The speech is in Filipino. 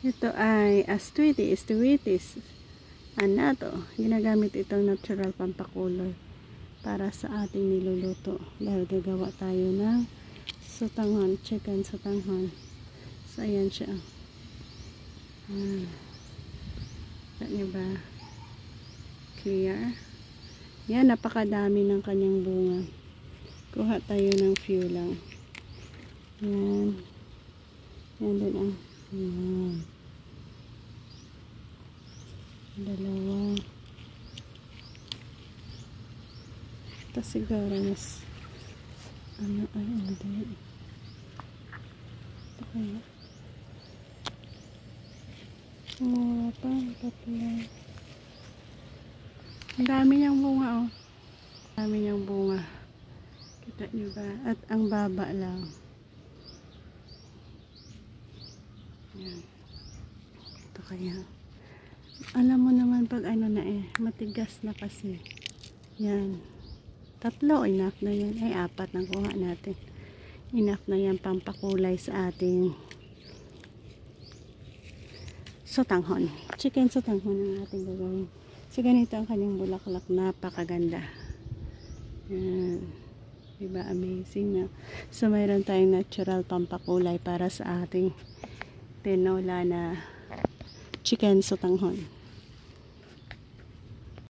Ito ay astuitis. Ano to? Ginagamit itong natural pampakulay para sa ating niluluto. Dahil gagawa tayo ng sotanghon, chicken sotanghon. So, ayan siya. Kita niyo ba? Clear. Yan, napakadami ng kanyang bunga. Kuha tayo ng few lang. Yan. Yan din ang. Yan. Dalawa. Ito siguro mas ano ay hindi. Ito kaya. Mura pa. Tatlo. Ang dami niyang bunga, oh. Ang dami niyang bunga. Kita niyo ba? At ang baba lang. Yan. Ito kaya. Alam mo naman pag ano na matigas na kasi. Yan. 3, enough na yan. Ay, 4 na kuha natin. Enough na yan pampakulay sa ating sotanghon. Chicken sotanghon ang ating gagawin. So, ganito ang kanyang bulaklak. Napakaganda. Yan. Diba? Amazing na. So, mayroon tayong natural pampakulay para sa ating tinola na chicken sotanghon.